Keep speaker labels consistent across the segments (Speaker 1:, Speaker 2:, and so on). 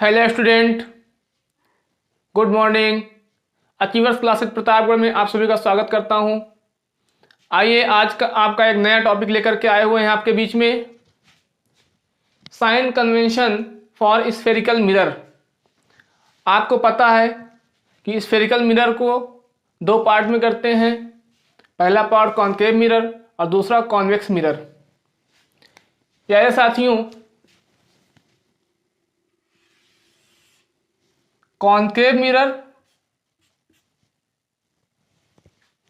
Speaker 1: Hello student, good morning. Achievers classes Pratapgarh में आप सभी का स्वागत करता हूं। आइए आज का आपका एक नया टॉपिक लेकर के आए हुए हैं आपके बीच में, sign convention for spherical mirror. आपको पता है कि स्फेरिकल मिरर को दो पार्ट में करते हैं, पहला पार्ट कॉनकेव मिरर और दूसरा कॉन्वेक्स मिरर। प्यारे साथियों, कॉनकेव मिरर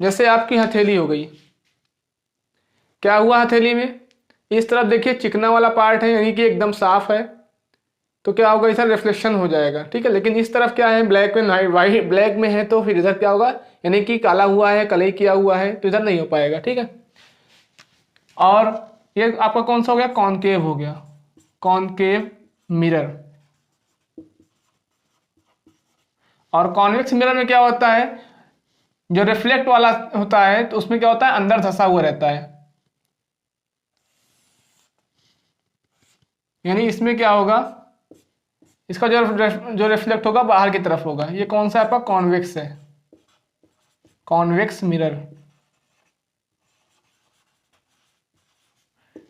Speaker 1: जैसे आपकी हथेली हो गई। क्या हुआ हथेली में? इस तरफ देखिए चिकना वाला पार्ट है, यानी कि एकदम साफ है, तो क्या होगा, इधर रिफ्लेक्शन हो जाएगा, ठीक है। लेकिन इस तरफ क्या है, ब्लैक में वाइट ब्लैक में है, तो फिर इधर क्या होगा, यानी कि काला हुआ है, कलई किया हुआ है, तो इधर नहीं हो पाएगा, ठीक है। और ये आपका कौन सा हो गया, कॉनकेव हो गया, कॉनकेव मिरर। और कॉन्वेक्स मिरर में क्या होता है, जो रिफ्लेक्ट वाला होता है तो उसमें क्या होता है, अंदर धंसा हुआ रहता है, यानी इसमें क्या होगा, इसका जो रिफ्लेक्ट होगा बाहर की तरफ होगा। ये कौन सा आपका कॉन्वेक्स है, कॉन्वेक्स मिरर,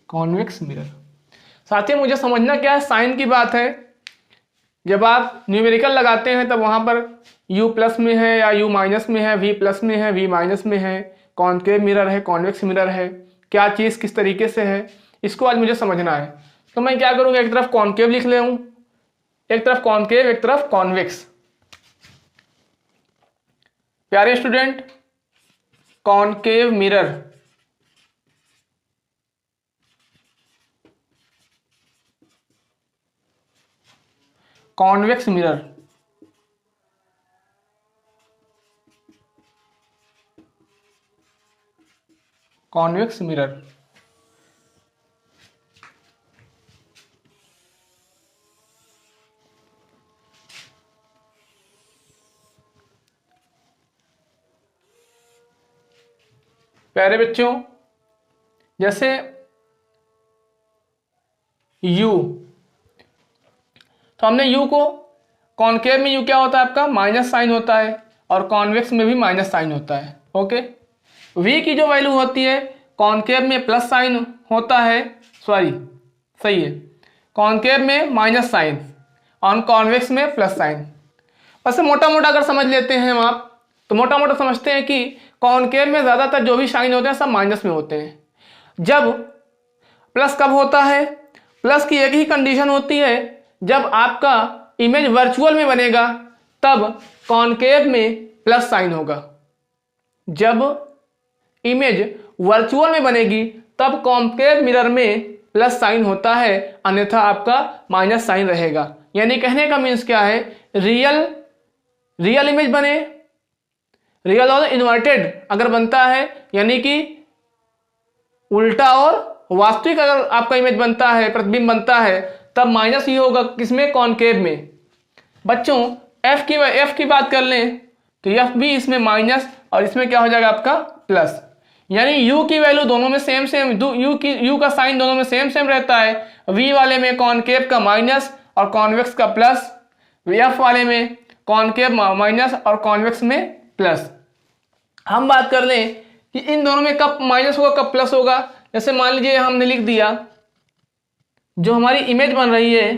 Speaker 1: कॉन्वेक्स मिरर। साथियों मुझे समझना क्या है, साइन की बात है। जब आप न्यूमेरिकल लगाते हैं तब वहां पर u प्लस में है या u माइनस में है, v प्लस में है, v माइनस में है, कॉनकेव मिरर है, कॉन्वेक्स मिरर है, क्या चीज़ किस तरीके से है, इसको आज मुझे समझना है। तो मैं क्या करूँगा, एक तरफ कॉनकेव लिख ले हूँ, एक तरफ कॉनकेव एक तरफ कॉन्वेक्स। प्यारे student, concave mirror convex mirror, convex mirror. प्यारे बच्चों, जैसे u, तो हमने u को, कॉनकेव में u क्या होता है आपका, माइनस साइन होता है, और कॉन्वेक्स में भी माइनस साइन होता है, ओके। v की जो वैल्यू होती है, कॉनकेव में प्लस साइन होता है, सही है, कॉनकेव में माइनस साइन और कॉन्वेक्स में प्लस साइन। वैसे मोटा मोटा अगर समझ लेते हैं हम आप, तो मोटा मोटा समझते हैं कि कॉनकेव में ज़्यादातर जो भी साइन होते हैं सब माइनस में होते हैं। जब प्लस कब होता है, प्लस की एक ही कंडीशन होती है, जब आपका इमेज वर्चुअल में बनेगा तब कॉनकेव में प्लस साइन होगा। जब इमेज वर्चुअल में बनेगी तब कॉनकेव मिरर में प्लस साइन होता है, अन्यथा आपका माइनस साइन रहेगा। यानी कहने का मीन्स क्या है, रियल इमेज बने, रियल और इन्वर्टेड अगर बनता है, यानी कि उल्टा और वास्तविक अगर आपका इमेज बनता है, प्रतिबिंब बनता है, तब माइनस ही होगा, किसमें, कॉनकेव में। बच्चों एफ की बात कर लें तो एफ भी इसमें माइनस और इसमें क्या हो जाएगा आपका प्लस। यानी यू की वैल्यू दोनों में सेम यू का साइन दोनों में सेम रहता है। वी वाले में कॉनकेव का माइनस और कॉन्वेक्स का प्लस, एफ वाले में कॉनकेव माइनस और कॉन्वेक्स में प्लस। हम बात कर लें कि इन दोनों में कब माइनस होगा कब प्लस होगा। जैसे मान लीजिए हमने लिख दिया, जो हमारी इमेज बन रही है,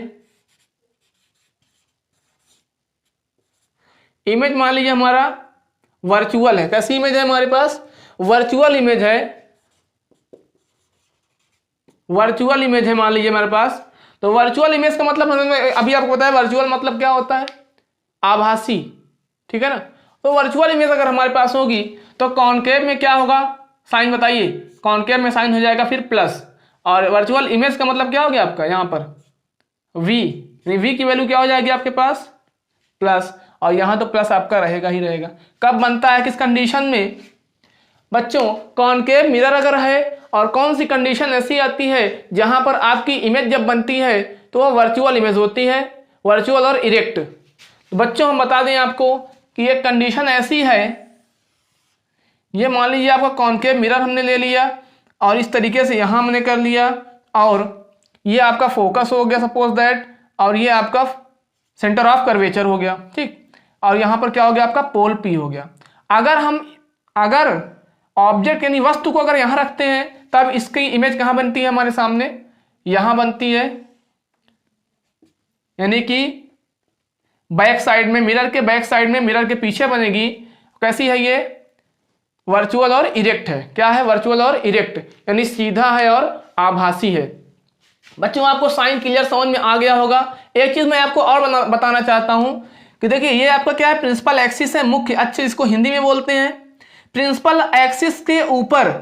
Speaker 1: इमेज मान लीजिए हमारा वर्चुअल है। कैसी इमेज है हमारे पास, वर्चुअल इमेज है, वर्चुअल इमेज है मान लीजिए हमारे पास। तो वर्चुअल इमेज का मतलब हमें अभी आपको पता है वर्चुअल मतलब क्या होता है, आभासी, ठीक है ना। तो वर्चुअल इमेज अगर हमारे पास होगी तो कॉनकेव में क्या होगा, साइन बताइए, कॉनकेव में साइन हो जाएगा फिर प्लस, और वर्चुअल इमेज का मतलब क्या हो गया आपका यहाँ पर v की वैल्यू क्या हो जाएगी आपके पास, प्लस, और यहाँ तो प्लस आपका रहेगा ही रहेगा। कब बनता है, किस कंडीशन में बच्चों, कॉनकेव मिरर अगर है, और कौन सी कंडीशन ऐसी आती है जहां पर आपकी इमेज जब बनती है तो वह वर्चुअल इमेज होती है, वर्चुअल और इरेक्ट। तो बच्चों हम बता दें आपको कि एक कंडीशन ऐसी है, ये मान लीजिए आपका कॉनकेव मिरर हमने ले लिया और इस तरीके से यहां हमने कर लिया, और ये आपका फोकस हो गया सपोज दैट, और ये आपका सेंटर ऑफ कर्वेचर हो गया, ठीक। और यहाँ पर क्या हो गया आपका, पोल पी हो गया। अगर ऑब्जेक्ट यानी वस्तु को अगर यहाँ रखते हैं तब इसकी इमेज कहाँ बनती है हमारे सामने, यहाँ बनती है, यानी कि बैक साइड में, मिरर के बैक साइड में, मिरर के पीछे बनेगी। कैसी है ये, वर्चुअल और इरेक्ट है। क्या है, वर्चुअल और इरेक्ट, यानी सीधा है और आभासी है। बच्चों आपको साइन क्लियर समझ में आ गया होगा। एक चीज मैं आपको और बताना चाहता हूं कि देखिए ये आपका क्या है, प्रिंसिपल एक्सिस है, मुख्य अक्ष इसको हिंदी में बोलते हैं। प्रिंसिपल एक्सिस के ऊपर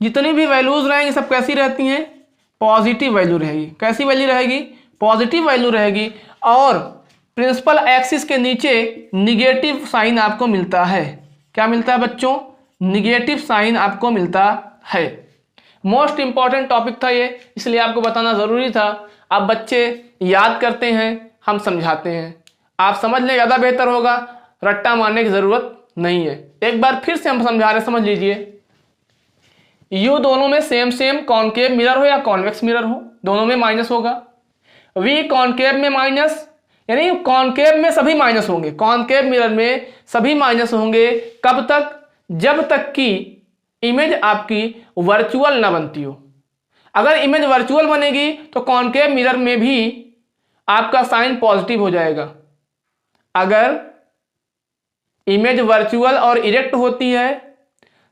Speaker 1: जितनी भी वैल्यूज रहेंगी सब कैसी रहती हैं, पॉजिटिव वैल्यू रहेगी। कैसी वैल्यू रहेगी, पॉजिटिव वैल्यू रहेगी। और प्रिंसिपल एक्सिस के नीचे निगेटिव साइन आपको मिलता है। क्या मिलता है बच्चों, निगेटिव साइन आपको मिलता है। मोस्ट इंपॉर्टेंट टॉपिक था ये, इसलिए आपको बताना जरूरी था। आप बच्चे याद करते हैं, हम समझाते हैं, आप समझ लें ज़्यादा बेहतर होगा, रट्टा मारने की जरूरत नहीं है। एक बार फिर से हम समझा रहे, समझ लीजिए। यू दोनों में सेम कॉनकेव मिरर हो या कॉन्वेक्स मिरर हो, दोनों में माइनस होगा। वी कॉनकेव में माइनस, यानी कॉनकेव में सभी माइनस होंगे, कॉनकेव मिरर में सभी माइनस होंगे। कब तक, जब तक कि इमेज आपकी वर्चुअल ना बनती हो। अगर इमेज वर्चुअल बनेगी तो कॉनकेव मिरर में भी आपका साइन पॉजिटिव हो जाएगा। अगर इमेज वर्चुअल और इरेक्ट होती है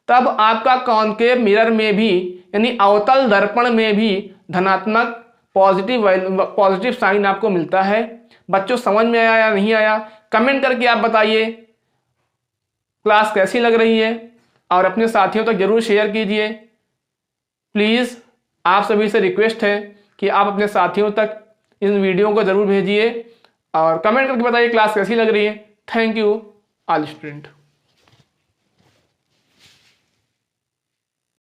Speaker 1: तब आपका कॉनकेव मिरर में भी, यानी अवतल दर्पण में भी धनात्मक पॉजिटिव साइन आपको मिलता है। बच्चों समझ में आया या नहीं आया, कमेंट करके आप बताइए। क्लास कैसी लग रही है और अपने साथियों तक जरूर शेयर कीजिए। प्लीज़ आप सभी से रिक्वेस्ट है कि आप अपने साथियों तक इन वीडियो को जरूर भेजिए और कमेंट करके बताइए क्लास कैसी लग रही है। Thank you all student.